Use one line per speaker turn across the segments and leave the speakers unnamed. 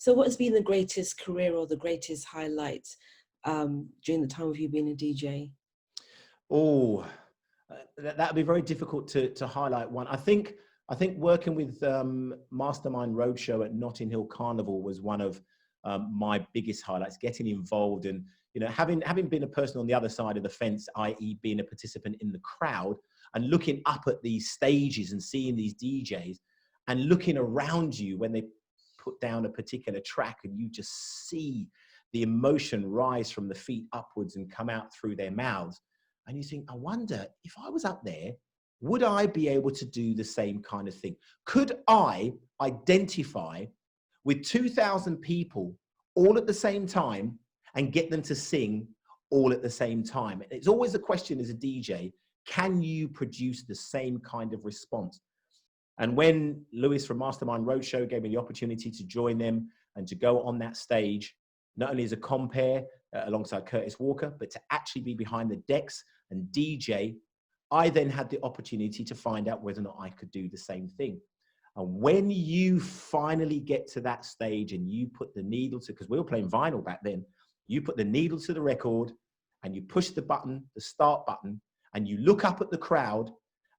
So what has been the greatest career or the greatest highlight during the time of you being a DJ?
Oh, that would be very difficult to highlight one. I think working with Mastermind Roadshow at Notting Hill Carnival was one of my biggest highlights. Getting involved and having been a person on the other side of the fence, i.e., being a participant in the crowd and looking up at these stages and seeing these DJs and looking around you when they put down a particular track, and you just see the emotion rise from the feet upwards and come out through their mouths. And you think, I wonder if I was up there, would I be able to do the same kind of thing? Could I identify with 2,000 people all at the same time and get them to sing all at the same time? It's always a question as a DJ, can you produce the same kind of response? And when Lewis from Mastermind Roadshow gave me the opportunity to join them and to go on that stage, not only as a compere alongside Curtis Walker, but to actually be behind the decks and DJ, I then had the opportunity to find out whether or not I could do the same thing. And when you finally get to that stage and you put the needle to, because we were playing vinyl back then, you put the needle to the record and you push the button, the start button, and you look up at the crowd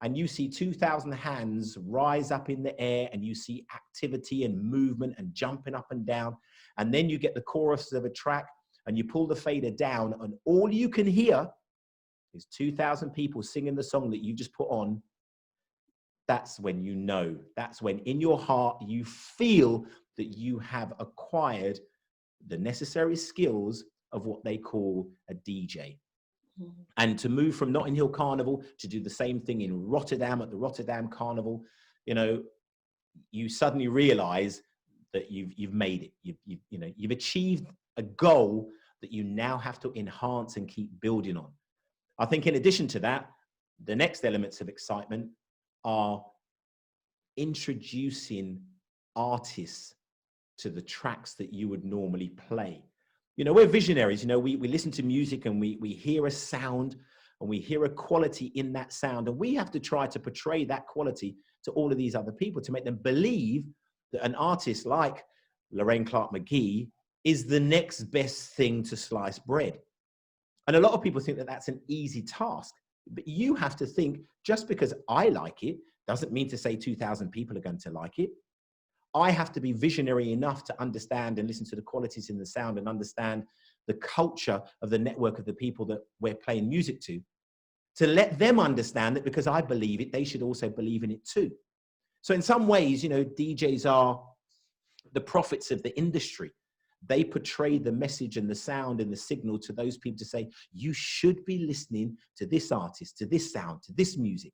and you see 2,000 hands rise up in the air and you see activity and movement and jumping up and down. And then you get the chorus of a track and you pull the fader down and all you can hear is 2,000 people singing the song that you just put on. That's when you know, that's when in your heart you feel that you have acquired the necessary skills of what they call a DJ. And to move from Notting Hill Carnival to do the same thing in Rotterdam at the Rotterdam Carnival, you suddenly realize that you've made it. You've achieved a goal that you now have to enhance and keep building on. I think in addition to that, the next elements of excitement are introducing artists to the tracks that you would normally play. We're visionaries. We listen to music and we hear a sound and we hear a quality in that sound. And we have to try to portray that quality to all of these other people to make them believe that an artist like Lorraine Clark McGee is the next best thing to sliced bread. And a lot of people think that that's an easy task. But you have to think, just because I like it doesn't mean to say 2,000 people are going to like it. I have to be visionary enough to understand and listen to the qualities in the sound and understand the culture of the network of the people that we're playing music to let them understand that because I believe it, they should also believe in it too. So in some ways, DJs are the prophets of the industry. They portray the message and the sound and the signal to those people to say, you should be listening to this artist, to this sound, to this music.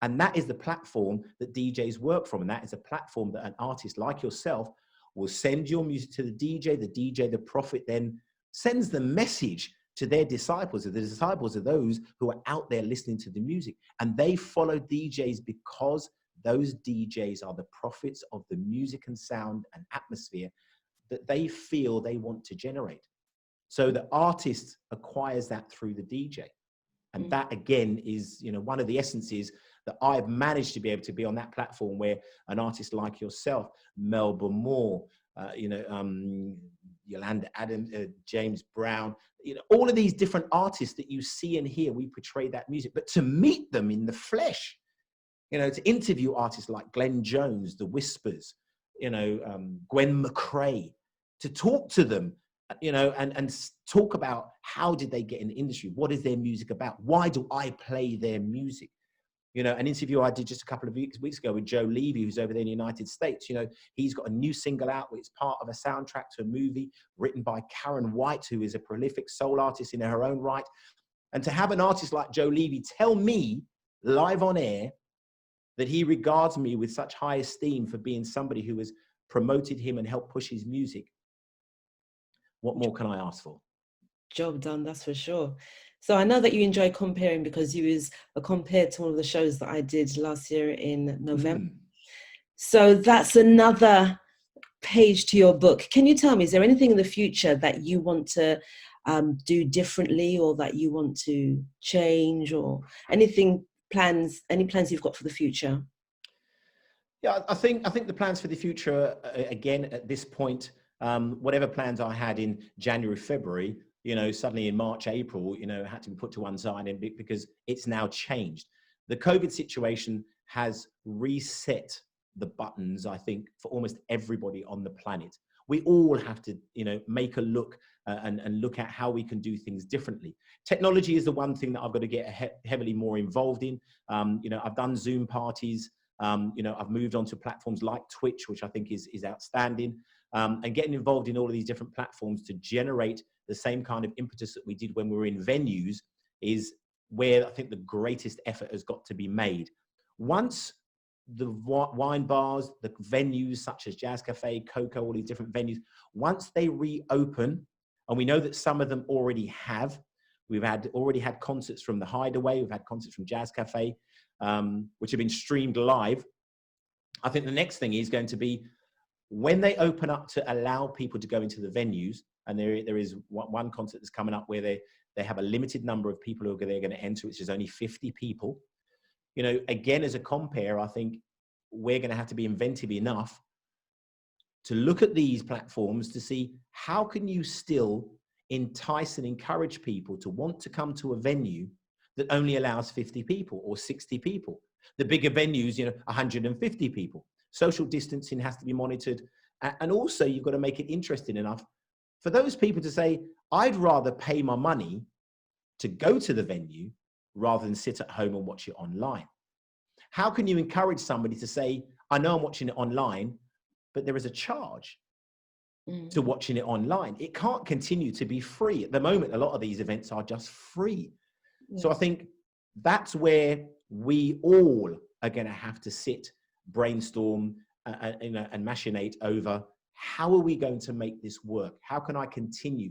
And that is the platform that DJs work from. And that is a platform that an artist like yourself will send your music to the DJ, the prophet then sends the message to their disciples. The disciples are those who are out there listening to the music. And they follow DJs because those DJs are the prophets of the music and sound and atmosphere that they feel they want to generate. So the artist acquires that through the DJ. And that again is, one of the essences that I've managed to be able to be on that platform where an artist like yourself, Melba Moore, Yolanda Adams, James Brown, all of these different artists that you see and hear, we portray that music. But to meet them in the flesh, to interview artists like Glenn Jones, The Whispers, Gwen McCrae, to talk to them, and talk about how did they get in the industry? What is their music about? Why do I play their music? An interview I did just a couple of weeks ago with Joe Levy, who's over there in the United States. He's got a new single out, which is part of a soundtrack to a movie written by Karen White, who is a prolific soul artist in her own right. And to have an artist like Joe Levy tell me live on air that he regards me with such high esteem for being somebody who has promoted him and helped push his music, what more can I ask for?
Job done, that's for sure. So I know that you enjoy comparing because you was compared to one of the shows that I did last year in November. So that's another page to your book. Can you tell me, is there anything in the future that you want to do differently or that you want to change or any plans you've got for the future?
Yeah, I think the plans for the future, again, at this point, whatever plans I had in January, February, suddenly in March, April, had to be put to one side, and because it's now changed. The COVID situation has reset the buttons, I think, for almost everybody on the planet. We all have to, make a look and look at how we can do things differently. Technology is the one thing that I've got to get heavily more involved in. I've done Zoom parties. I've moved on to platforms like Twitch, which I think is outstanding. And getting involved in all of these different platforms to generate the same kind of impetus that we did when we were in venues is where I think the greatest effort has got to be made. Once the wine bars, the venues such as Jazz Cafe, Coco, all these different venues, once they reopen, and we know that some of them already have, we've already had concerts from the Hideaway, we've had concerts from Jazz Cafe, which have been streamed live. I think the next thing is going to be when they open up to allow people to go into the venues, and there is one concert that's coming up where they have a limited number of people who they're going to enter, which is only 50 people. Again, as a compare, I think we're going to have to be inventive enough to look at these platforms to see how can you still entice and encourage people to want to come to a venue that only allows 50 people or 60 people. The bigger venues, 150 people. Social distancing has to be monitored. And also you've got to make it interesting enough for those people to say, I'd rather pay my money to go to the venue rather than sit at home and watch it online. How can you encourage somebody to say, I know I'm watching it online, but there is a charge to watching it online. It can't continue to be free. At the moment, a lot of these events are just free. Yeah. So I think that's where we all are going to have to sit, brainstorm, and machinate over how are we going to make this work? How can I continue?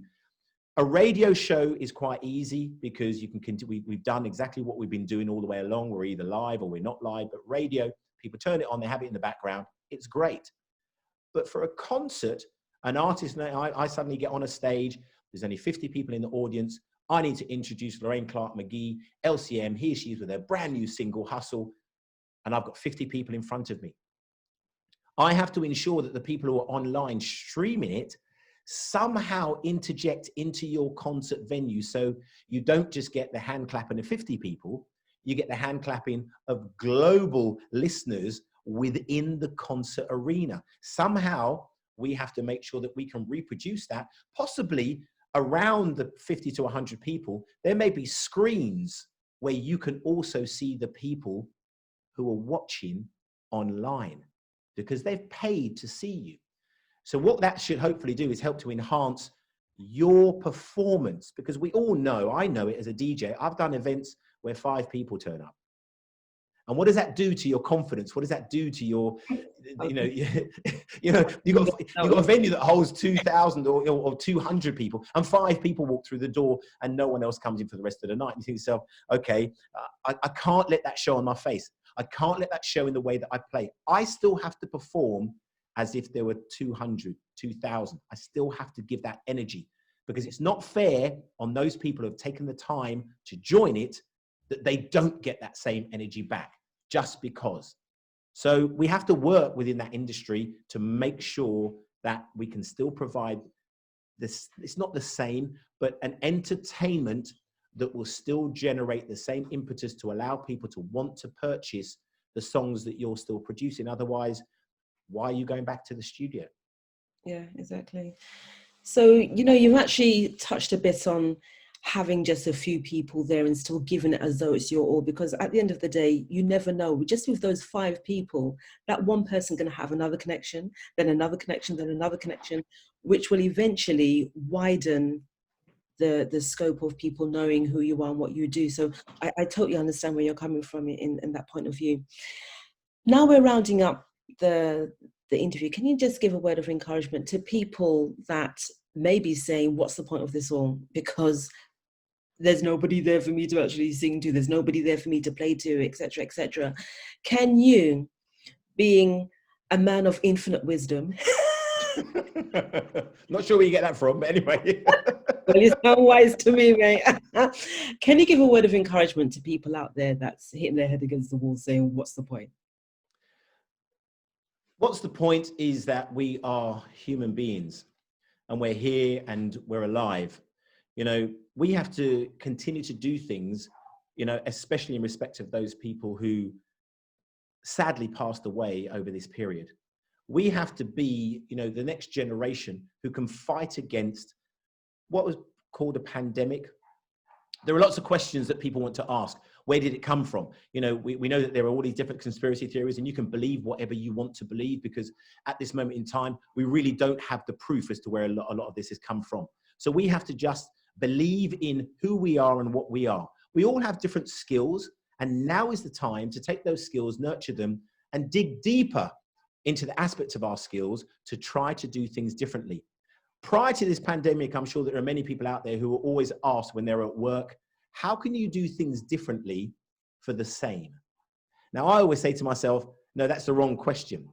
A radio show is quite easy because you can continue. We've done exactly what we've been doing all the way along. We're either live or we're not live, but radio, people turn it on, they have it in the background. It's great. But for a concert, an artist, I suddenly get on a stage, there's only 50 people in the audience. I need to introduce Lorraine Clark McGee, LCM, here she is with her brand new single, Hustle, and I've got 50 people in front of me. I have to ensure that the people who are online streaming it somehow interject into your concert venue. So you don't just get the hand clapping of 50 people, you get the hand clapping of global listeners within the concert arena. Somehow we have to make sure that we can reproduce that, possibly around the 50 to 100 people. There may be screens where you can also see the people who are watching online because they've paid to see you. So what that should hopefully do is help to enhance your performance, because we all know, I know it as a DJ, I've done events where 5 people turn up. And what does that do to your confidence? What does that do to your, you've got a venue that holds 2,000 or 200 people, and 5 people walk through the door and no one else comes in for the rest of the night. You think to yourself, okay, I can't let that show on my face. I can't let that show in the way that I play. I still have to perform as if there were 200, 2,000. I still have to give that energy, because it's not fair on those people who have taken the time to join it that they don't get that same energy back just because. So we have to work within that industry to make sure that we can still provide this, it's not the same, but an entertainment that will still generate the same impetus to allow people to want to purchase the songs that you're still producing. Otherwise, why are you going back to the studio?
Yeah, exactly. So, you've actually touched a bit on having just a few people there and still giving it as though it's your all, because at the end of the day, you never know. Just with those 5 people, that one person going to have another connection, then another connection, then another connection, which will eventually widen the scope of people knowing who you are and what you do. So I totally understand where you're coming from in that point of view. Now we're rounding up the interview. Can you just give a word of encouragement to people that may be saying, what's the point of this all? Because there's nobody there for me to actually sing to, there's nobody there for me to play to, etc., etc. Can you, being a man of infinite wisdom,
not sure where you get that from, but anyway.
Well, you sound wise to me, mate. Can you give a word of encouragement to people out there that's hitting their head against the wall saying, what's the point?
What's the point is that we are human beings. and we're here and we're alive. We have to continue to do things, especially in respect of those people who sadly passed away over this period. We have to be, the next generation who can fight against what was called a pandemic. There are lots of questions that people want to ask. Where did it come from? We know that there are all these different conspiracy theories, and you can believe whatever you want to believe, because at this moment in time, we really don't have the proof as to where a lot of this has come from. So we have to just believe in who we are and what we are. We all have different skills, and now is the time to take those skills, nurture them, and dig deeper into the aspects of our skills to try to do things differently. Prior to this pandemic, I'm sure there are many people out there who are always asked when they're at work, how can you do things differently for the same? Now, I always say to myself, no, that's the wrong question.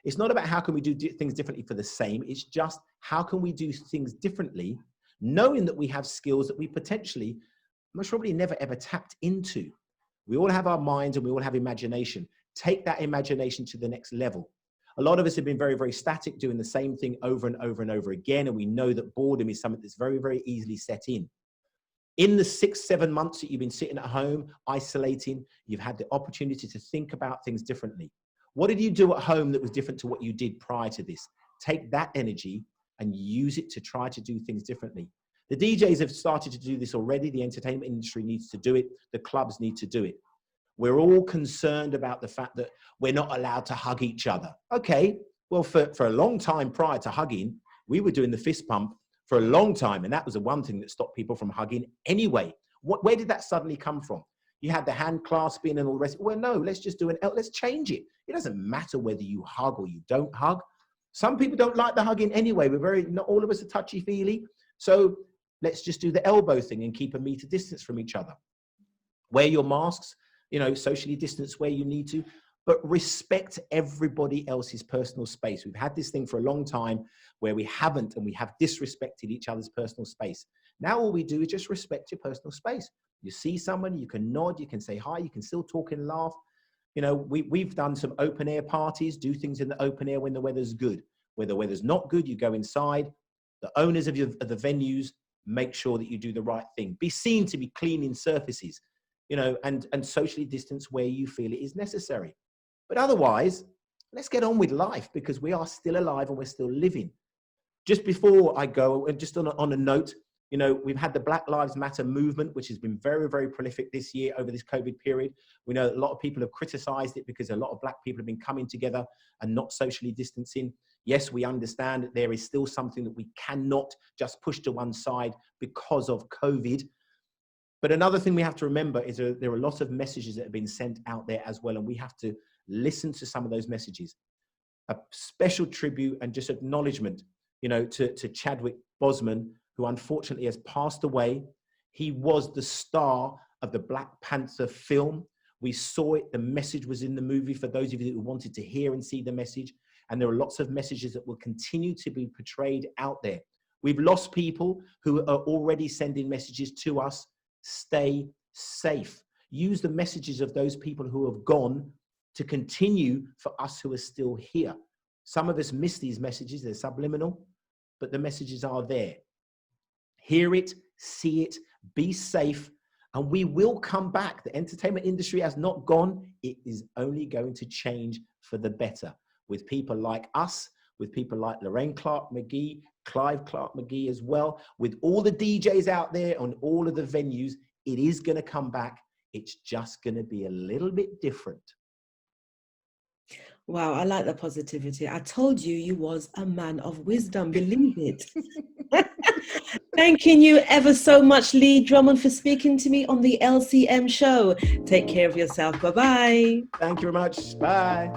It's not about how can we do things differently for the same. It's just how can we do things differently, knowing that we have skills that we potentially most probably never ever tapped into. We all have our minds and we all have imagination. Take that imagination to the next level. A lot of us have been very, very static, doing the same thing over and over and over again. And we know that boredom is something that's very, very easily set in. In the 6-7 months that you've been sitting at home, isolating, you've had the opportunity to think about things differently. What did you do at home that was different to what you did prior to this? Take that energy and use it to try to do things differently. The DJs have started to do this already. The entertainment industry needs to do it. The clubs need to do it. We're all concerned about the fact that we're not allowed to hug each other. Okay, well, for a long time prior to hugging, we were doing the fist pump for a long time. And that was the one thing that stopped people from hugging anyway. Where did that suddenly come from? You had the hand clasping and all the rest. Well, no, let's just do let's change it. It doesn't matter whether you hug or you don't hug. Some people don't like the hugging anyway. Not all of us are touchy-feely. So let's just do the elbow thing and keep a meter distance from each other. Wear your masks, socially distance where you need to, but respect everybody else's personal space. We've had this thing for a long time where we have disrespected each other's personal space. Now all we do is just respect your personal space. You see someone, you can nod, you can say hi, you can still talk and laugh. We've done some open air parties, do things in the open air when the weather's good. Where the weather's not good, you go inside. The owners of the venues, make sure that you do the right thing. Be seen to be cleaning surfaces, and socially distance where you feel it is necessary. But otherwise, let's get on with life, because we are still alive and we're still living. Just before I go, and just on a note, we've had the Black Lives Matter movement, which has been very, very prolific this year over this COVID period. We know that a lot of people have criticized it because a lot of Black people have been coming together and not socially distancing. Yes, we understand that there is still something that we cannot just push to one side because of COVID. But another thing we have to remember is there are a lot of messages that have been sent out there as well, and we have to listen to some of those messages. A special tribute and just acknowledgement, to Chadwick Boseman, who unfortunately has passed away. He was the star of the Black Panther film. We saw it. The message was in the movie for those of you who wanted to hear and see the message. And there are lots of messages that will continue to be portrayed out there. We've lost people who are already sending messages to us. Stay safe. Use the messages of those people who have gone to continue for us who are still here. Some of us miss these messages. They're subliminal, but the messages are there. Hear it, see it, be safe, and we will come back. The entertainment industry has not gone. It is only going to change for the better, with people like us, with people like Lorraine Clark McGee, Clive Clark McGee as well, with all the DJs out there on all of the venues. It is going to come back. It's just going to be a little bit different.
Wow, I like the positivity. I told you you was a man of wisdom. Believe it. Thanking you ever so much, Lee Drummond, for speaking to me on the LCM Show. Take care of yourself. Bye-bye.
Thank you very much. Bye.